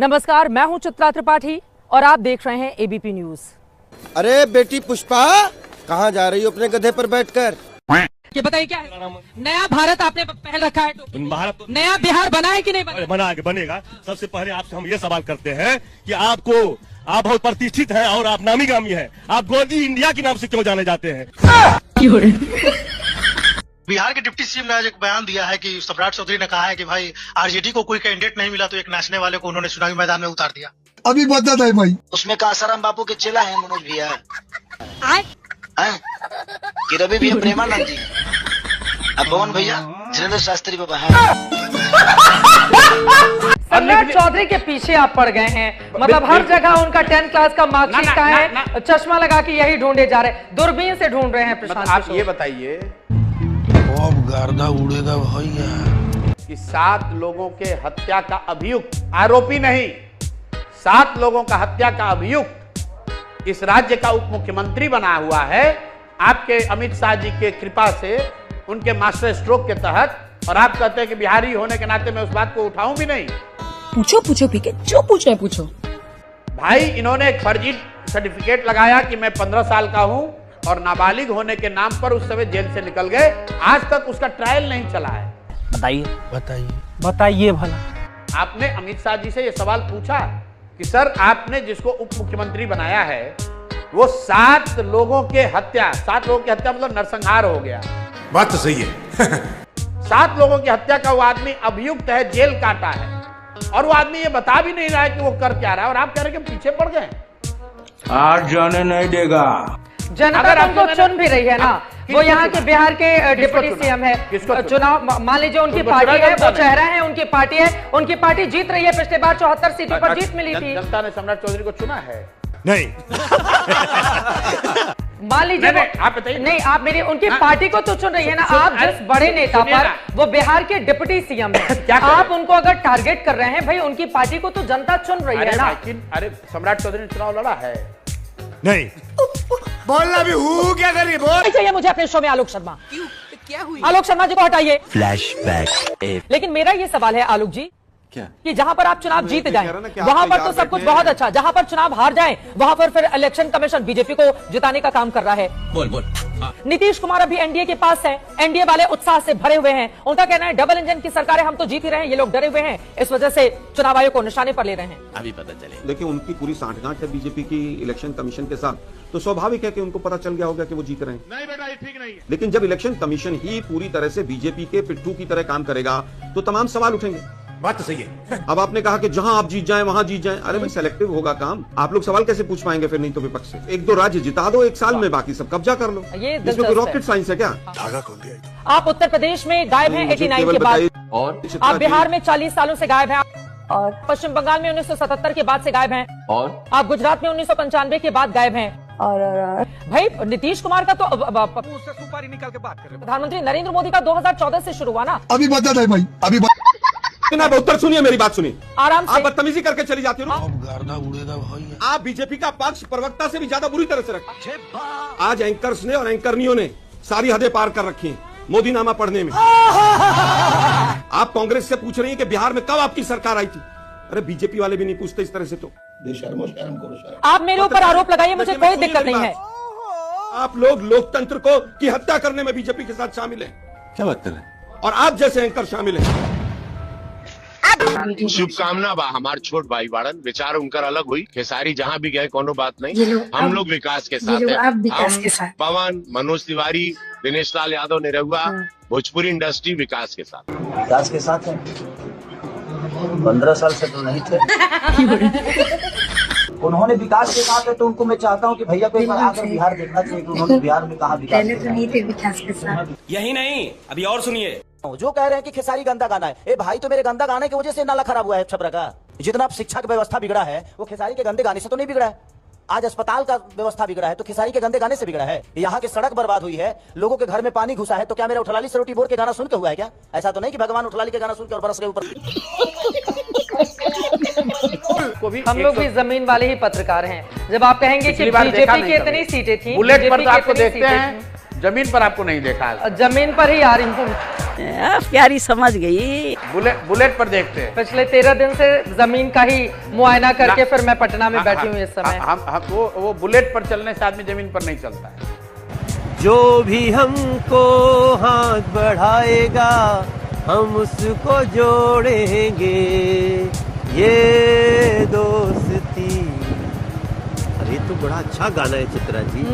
नमस्कार, मैं हूं चित्रा त्रिपाठी और आप देख रहे हैं एबीपी न्यूज। अरे बेटी पुष्पा, कहाँ जा रही हो अपने गधे पर बैठकर? ये बताइए क्या है? नया भारत आपने पहल रखा है, भारत नया बिहार बना है कि नहीं बना? बनेगा। सबसे पहले आपसे हम ये सवाल करते हैं कि आप बहुत प्रतिष्ठित हैं और आप नामी गामी हैं, आप गोदी इंडिया के नाम से क्यों जाने जाते हैं? बिहार के डिप्टी सीएम ने आज एक बयान दिया है कि सम्राट चौधरी ने कहा है कि भाई आरजेडी को कोई कैंडिडेट नहीं मिला तो एक नाचने वाले को उन्होंने चुनावी मैदान में उतार दिया। अभी बता था भाई, उसमें कासाराम बापू के चेला है मनोज भैया कि रवि भैया प्रेमानंद जी, अब पवन भैया जितेंद्र शास्त्री बाबा है। सम्राट चौधरी के पीछे आप पड़ गए हैं, मतलब हर जगह उनका 10th क्लास का मार्कशीट का है, चश्मा लगा के यही ढूंढे जा रहे हैं, दूरबीन से ढूंढ रहे हैं। प्रशांत, आप ये बताइए, अब गर्दा उड़ेगा भैया कि 7 लोगों के हत्या का अभियुक्त, आरोपी नहीं, 7 लोगों का हत्या का अभियुक्त इस राज्य का उप मुख्यमंत्री बना हुआ है आपके अमित शाह जी के कृपा से, उनके मास्टर स्ट्रोक के तहत। और आप कहते हैं कि बिहारी होने के नाते मैं उस बात को उठाऊं भी नहीं। पूछो पीके, जो पूछना है पूछो। भाई, इन्होंने एक फर्जी सर्टिफिकेट लगाया कि मैं 15 साल का हूं और नाबालिग होने के नाम पर उस समय जेल से निकल गए। आज तक उसका ट्रायल नहीं चला है। बताइए भला। आपने अमित शाह जी से यह सवाल पूछा कि सर, आपने जिसको उप मुख्यमंत्री बनाया है वो 7 लोगों के हत्या, 7 लोगों की हत्या मतलब नरसंहार हो गया। बात तो सही है। 7 लोगों की हत्या का वो आदमी अभियुक्त है, जेल काटा है, और वो आदमी ये बता भी नहीं रहा है कि वो कर क्या रहा है, और आप कह रहे हैं कि पीछे पड़ गए। आज जाने नहीं देगा। जनता उनको चुन भी रही है ना, वो यहाँ के बिहार के डिप्टी सीएम है। चुनाव मान लीजिए उनकी पार्टी है, वो चेहरा है, उनकी पार्टी है, उनकी पार्टी जीत रही है। पिछले बार 74 सीटों पर जीत मिली थी। जनता ने सम्राट चौधरी को चुना है? नहीं। मान लीजिए आप बताइए। नहीं, आप मेरी उनकी पार्टी को तो चुन रही है ना। आप जिस बड़े नेता पर, वो बिहार के डिप्टी सीएम है, आप उनको अगर टारगेट कर रहे हैं, भाई उनकी पार्टी को तो जनता चुन रही है ना। अरे सम्राट चौधरी ने चुनाव लड़ा है? नहीं। बोलना भी हूँ, क्या करिए बोल। चाहिए मुझे अपने शो में आलोक शर्मा। क्या हुई? आलोक शर्मा जी को हटाइए। फ्लैशबैक। लेकिन मेरा ये सवाल है आलोक जी, क्या? कि जहां पर आप चुनाव जीत जाएं, वहां पर तो सब कुछ बहुत अच्छा, जहां पर चुनाव हार जाएं, वहां पर फिर इलेक्शन कमीशन बीजेपी को जिताने का काम कर रहा है। बोल। नीतीश कुमार अभी एनडीए के पास है, एनडीए वाले उत्साह से भरे हुए हैं। उनका कहना है डबल इंजन की सरकार है, हम तो जीत ही रहे हैं, ये लोग डरे हुए हैं, इस वजह से चुनाव आयोग को निशाने पर ले रहे हैं। अभी पता चले। देखिए, उनकी पूरी सांठगांठ है बीजेपी की इलेक्शन कमीशन के साथ, तो स्वाभाविक है कि उनको पता चल गया होगा कि वो जीत रहे हैं। नहीं बेटा, ये ठीक नहीं है। लेकिन जब इलेक्शन कमीशन ही पूरी तरह से बीजेपी के पिट्ठू की तरह काम करेगा तो तमाम सवाल उठेंगे। बात तो सही है। अब आपने कहा कि जहां आप जीत जाएं वहां जीत जाएं। अरे भाई, सेलेक्टिव होगा काम। आप लोग सवाल कैसे पूछ पाएंगे फिर? नहीं तो विपक्ष से 1-2 राज्य जिता दो 1 साल में, बाकी सब कब्जा कर लो। ये इसमें कोई रॉकेट साइंस है क्या? धागा खोल दिया। आप उत्तर प्रदेश में गायब हैं 89 के बाद, और आप बिहार में 40 सालों से गायब हैं, और पश्चिम बंगाल में 1977 के बाद से गायब हैं, और आप गुजरात में 1995 के बाद गायब हैं। और भाई, नीतीश कुमार का तो उससे सुपारी निकाल के बात कर रहे हैं। प्रधानमंत्री नरेंद्र मोदी का 2014 से शुरू हुआ ना। अभी बता था भाई, अभी उत्तर सुनिए, मेरी बात सुनिए। आराम से। आप बदतमीजी करके चली जाती हो। अब गर्दा उड़ेगा भैया। आप बीजेपी का पक्ष प्रवक्ता से भी ज्यादा बुरी तरह से रखते। आज एंकर्स ने और एंकरनियों ने सारी हदें पार कर रखी हैं मोदी नामा पढ़ने में। आप कांग्रेस से पूछ रही हैं कि बिहार में कब आपकी सरकार आई थी। अरे बीजेपी वाले भी नहीं पूछते इस तरह से। तो आप मेरे ऊपर आरोप लगाइए, मुझे कोई दिक्कत नहीं है। आप लोग लोकतंत्र को की हत्या करने में बीजेपी के साथ शामिल हैं। क्या बात कर रहे हैं? और आप जैसे एंकर शामिल हैं। शुभकामना बा हमार छोट भाई बाड़न, विचार उनकर अलग हुई। खेसारी जहाँ भी गए कोनो बात नहीं, हम लोग विकास के साथ हैं। हम पवन, मनोज तिवारी, दिनेश लाल यादव, निरहुआ, भोजपुरी इंडस्ट्री विकास के साथ। विकास के साथ है, 15 साल से तो नहीं थे। उन्होंने विकास के साथ है, तो उनको मैं चाहता हूँ कि भैया को एक बार आकर बिहार देखना चाहिए कि उन्होंने बिहार में कहा विकास। पहले तो नहीं थे विकास के साथ। यही नहीं, अभी और सुनिए। जो कह रहे हैं कि खेसारी गंदा गाना है, ए भाई, तो मेरे गंदा गाने की वजह से नाला खराब हुआ है छपरा का। जितना शिक्षा की व्यवस्था बिगड़ा है वो खेसारी के गंदे गाने से तो नहीं बिगड़ा है। आज अस्पताल का व्यवस्था बिगड़ा है तो खेसारी के गंदे गाने से बिगड़ा है। यहाँ की सड़क बर्बाद हुई है, लोगों के घर में पानी घुसा है, तो क्या मेरा उठलाली सरोटी बोर के गाना सुन के हुआ है क्या? ऐसा तो नहीं कि भगवान उठलाली के गाना सुन के और बरस के ऊपर। हम लोग भी जमीन वाले ही पत्रकार हैं। जब आप कहेंगे कि बीजेपी की इतनी सीटें थी, बुलेट पर तो आपको देखते हैं, जमीन पर आपको नहीं देखा। जमीन पर ही आ रही हूँ। प्यारी समझ गई। बुलेट पर देखते हैं। पिछले 13 दिन से जमीन का ही मुआयना करके फिर मैं पटना में बैठी हूँ इस समय। हम वो बुलेट पर चलने से आदमी जमीन पर नहीं चलता है। जो भी हमको हाथ बढ़ाएगा हम उसको जोड़ेंगे, ये दोस्ती। अरे तो बड़ा अच्छा गाना है चित्रा जी।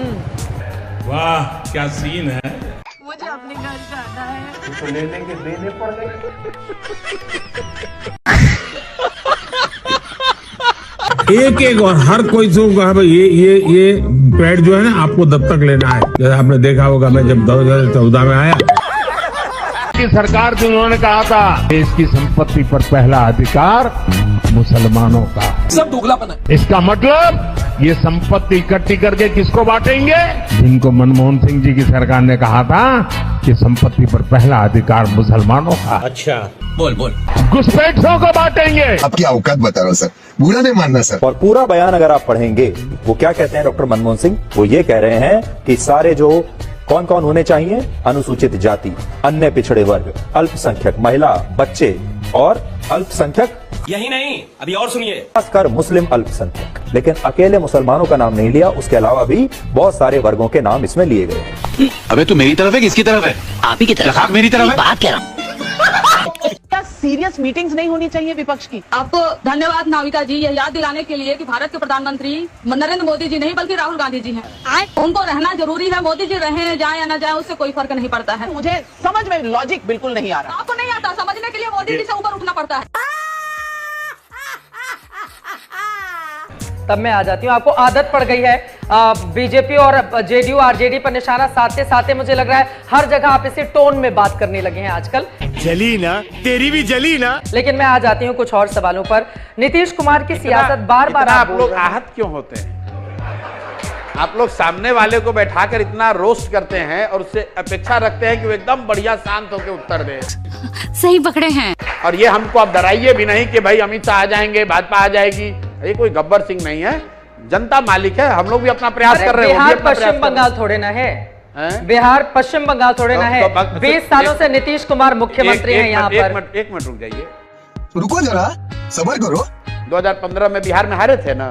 वाह क्या सीन है। मुझे अपने घर जाना है। तो लेने के देने पड़ गए। एक और हर कोई से कहा भाई ये पेड़ जो है ना आपको दत्तक लेना है। जैसे आपने देखा होगा मैं जब 2014 में आया की सरकार से उन्होंने कहा था देश की संपत्ति पर पहला अधिकार मुसलमानों का। सब दोगलापन है। इसका मतलब ये संपत्ति इकट्ठी करके किसको बांटेंगे? जिनको मनमोहन सिंह जी की सरकार ने कहा था कि संपत्ति पर पहला अधिकार मुसलमानों का। अच्छा बोल घुसपैठियों को बांटेंगे। आपकी औकात बता रहा हूँ सर, बुरा नहीं मानना सर। और पूरा बयान अगर आप पढ़ेंगे वो क्या कहते हैं डॉक्टर मनमोहन सिंह, वो ये कह रहे हैं कि सारे जो कौन कौन होने चाहिए, अनुसूचित जाति, अन्य पिछड़े वर्ग, अल्पसंख्यक, महिला, बच्चे और अल्पसंख्यक। यही नहीं अभी और सुनिए। खासकर मुस्लिम अल्पसंख्यक। लेकिन अकेले मुसलमानों का नाम नहीं लिया, उसके अलावा भी बहुत सारे वर्गों के नाम इसमें लिए गए। अबे तू मेरी तरफ है किसकी तरफ है? आप ही की तरफ। मेरी तरफ है। बात कह रहा हूँ। क्या सीरियस मीटिंग्स नहीं होनी चाहिए विपक्ष की? आपको धन्यवाद नाविका जी, यह याद दिलाने के लिए कि भारत के प्रधानमंत्री नरेंद्र मोदी जी नहीं बल्कि राहुल गांधी जी हैं। उनको रहना जरूरी है, मोदी जी रहे जाए या न जाए उससे कोई फर्क नहीं पड़ता है। मुझे समझ में लॉजिक बिल्कुल नहीं आ रहा। आपको नहीं आता, समझने के लिए मोदी जी से ऊपर उठना पड़ता है। तब मैं आ जाती हूँ। आपको आदत पड़ गई है बीजेपी और जेडीयू आरजेडी पर निशाना साधते साधते मुझे लग रहा है हर जगह आप इसी टोन में बात करने लगे हैं आजकल। जली ना, तेरी भी जली ना। लेकिन मैं आ जाती हूँ कुछ और सवालों पर। नीतीश कुमार की सियासत बार बार आप लोग आहत क्यों होते हैं? आप लोग सामने वाले को बैठाकर इतना रोस्ट करते हैं और उससे अपेक्षा रखते हैं कि वो एकदम बढ़िया शांत होकर उत्तर दे। सही पकड़े हैं। और ये हमको आप डराइए भी नहीं कि भाई अमित शाह आ जाएंगे, भाजपा आ जाएगी। ये कोई गब्बर सिंह नहीं है, जनता मालिक है। हम लोग भी अपना प्रयास कर रहे हैं। बिहार पश्चिम बंगाल थोड़े ना है, बिहार पश्चिम बंगाल थोड़े ना है। 20 सालों से नीतीश कुमार मुख्यमंत्री हैं यहाँ पर। एक मिनट रुक जाइए, रुको जरा, सबर करो। 2015 में बिहार में हारे थे ना,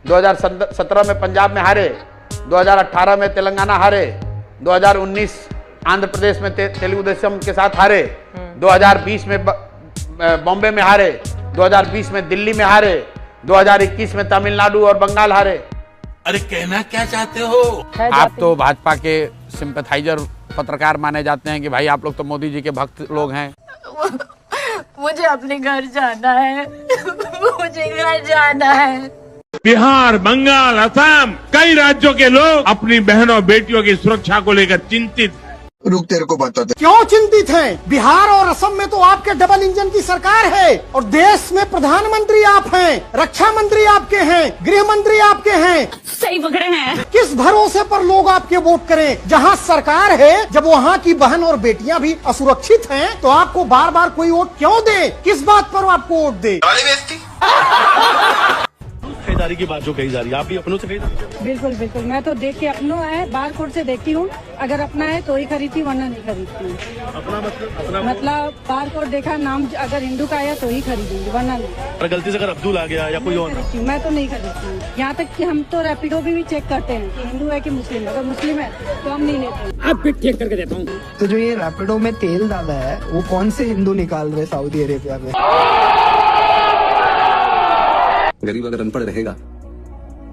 2017 में पंजाब में हारे, 2018 में तेलंगाना हारे, 2019 आंध्र प्रदेश में तेलुगु देशम के साथ हारे, 2020 में बॉम्बे में हारे, 2020 में दिल्ली में हारे, 2021 में तमिलनाडु और बंगाल हारे। अरे कहना क्या चाहते हो? आप तो भाजपा के सिंपैथाइजर पत्रकार माने जाते हैं कि भाई आप लोग तो मोदी जी के भक्त लोग हैं। मुझे अपने घर जाना है। मुझे घर जाना है। बिहार, बंगाल, असम, कई राज्यों के लोग अपनी बहनों बेटियों की सुरक्षा को लेकर चिंतित। रुक, तेरे को बताते। क्यों चिंतित हैं? बिहार और असम में तो आपके डबल इंजन की सरकार है और देश में प्रधानमंत्री आप हैं, रक्षा मंत्री आपके हैं, गृह मंत्री आपके हैं। सही पकड़े हैं। किस भरोसे पर लोग आपके वोट करें? जहां सरकार है, जब वहां की बहन और बेटियां भी असुरक्षित हैं, तो आपको बार बार कोई वोट क्यों दे? किस बात पर आपको वोट दे? खरीदारी की बात जो कही जा रही है, आप भी अपनों से खरीदारी? बिल्कुल बिल्कुल, मैं तो देख के अपनों है बार कोड से देखती हूँ। अगर अपना है तो ही खरीदती, वरना नहीं खरीदती। अपना मतलब बार कोड देखा, नाम अगर हिंदू का आया तो ही खरीदूंगी, वरना नहीं। अगर गलती से अगर अब्दुल आ गया या कोई और, मैं तो नहीं खरीदती। यहाँ तक कि हम तो रैपिडो भी चेक करते हैं कि हिंदू है कि मुस्लिम। अगर मुस्लिम है तो हम नहीं लेते। अब फिर चेक करके देता हूँ। तो जो ये रैपिडो में तेल डाला है वो कौन से हिंदू निकाल रहे सऊदी अरेबिया में? गरीब अगर अनपढ़ रहेगा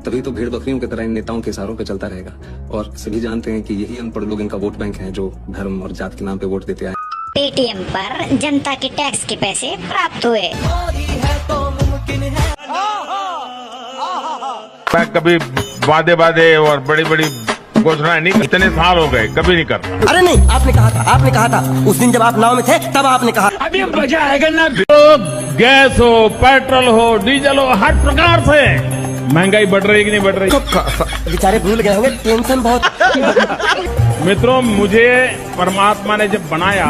तभी तो भेड़ बकरियों की तरह इन नेताओं के इशारों पे चलता रहेगा। और सभी जानते हैं कि यही अनपढ़ लोग इनका वोट बैंक है, जो धर्म और जात के नाम पे वोट देते आए। पेटीएम पर जनता के टैक्स के पैसे प्राप्त हुए। मैं कभी वादे और बड़ी घोषणाएं नहीं, इतने साल हो गए कभी नहीं करता। अरे नहीं, आपने कहा था उस दिन जब आप नाव में थे, तब आपने कहा अभी मजा आएगा ना। गैस हो, पेट्रोल हो, डीजल हो, हर प्रकार से महंगाई बढ़ रही है कि नहीं बढ़ रही? बेचारे भूल गए होंगे, टेंशन बहुत। मित्रों, मुझे परमात्मा ने जब बनाया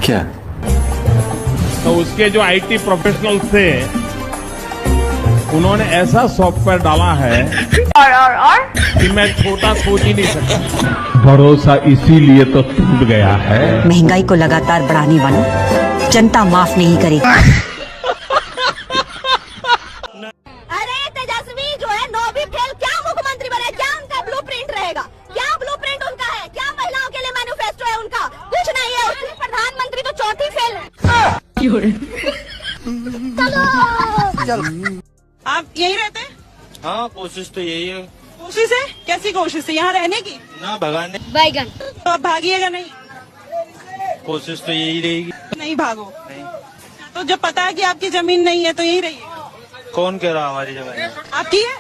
क्या, तो उसके जो आईटी प्रोफेशनल्स थे उन्होंने इन्होंने ऐसा सॉफ्टवेयर डाला है और कि मैं छोटा सोच ही नहीं सकता। भरोसा इसीलिए तो टूट गया है। महंगाई को लगातार बढ़ाने वालों जनता माफ नहीं करेगी। अरे तेजस्वी जो है 9वीं फेल, क्या मुख्यमंत्री बने? क्या उनका ब्लूप्रिंट रहेगा? क्या ब्लूप्रिंट उनका है? क्या महिलाओं के लिए मैनिफेस्टो है उनका? कुछ नहीं है। उसके प्रधानमंत्री तो 4थी फेल है। आप यही रहते हैं? हाँ, कोशिश तो यही है। कोशिश है? कैसी कोशिश है? यहाँ रहने की? ना भगाने। बैगन तो आप भागिएगा नहीं? कोशिश तो यही रहेगी। नहीं भागो। तो जब पता है कि आपकी जमीन नहीं है तो यही रहिए। कौन कह रहा हमारी जगह? आपकी है?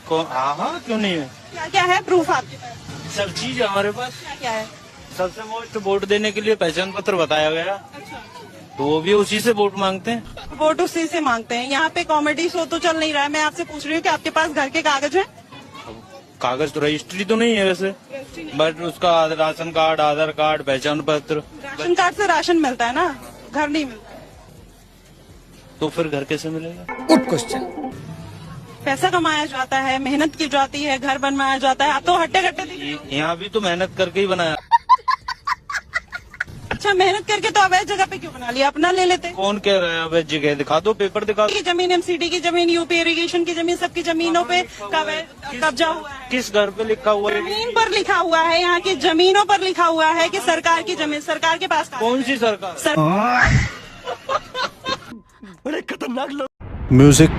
कौन? हाँ, क्यों नहीं है? क्या क्या है प्रूफ आपके पास? सब चीज है हमारे पास। क्या क्या है? सबसे मोस्ट वोट देने के लिए पहचान पत्र बताया गया, तो वो भी उसी से वोट मांगते हैं। वोट उसी से मांगते हैं। यहाँ पे कॉमेडी शो तो चल नहीं रहा है। मैं आपसे पूछ रही हूँ कि आपके पास घर के कागज है? कागज तो रजिस्ट्री तो नहीं है वैसे, बट उसका राशन कार्ड, आधार कार्ड, पहचान पत्र। राशन कार्ड से राशन मिलता है ना, घर नहीं मिलता। तो फिर घर कैसे मिलेगा? Good question. पैसा कमाया जाता है, मेहनत की जाती है, घर बनवाया जाता है। आप तो हट्टे कट्टे। यहाँ भी तो मेहनत करके ही बनाया। अच्छा, मेहनत करके तो अवैध जगह पे क्यों बना लिया? अपना ले लेते। कौन कह रहा है अवैध जगह? दिखा दो, पेपर दिखा दो। जमीन, एमसीडी की जमीन, यूपी इरिगेशन की जमीन, सबकी जमीनों पे कब्जा हुआ है। किस घर पे लिखा हुआ है? जमीन पर लिखा हुआ है, यहाँ की जमीनों पर लिखा हुआ है कि सरकार की जमीन, सरकार के पास। कौन सी सरकार? बड़े खतरनाक लोग। म्यूजिक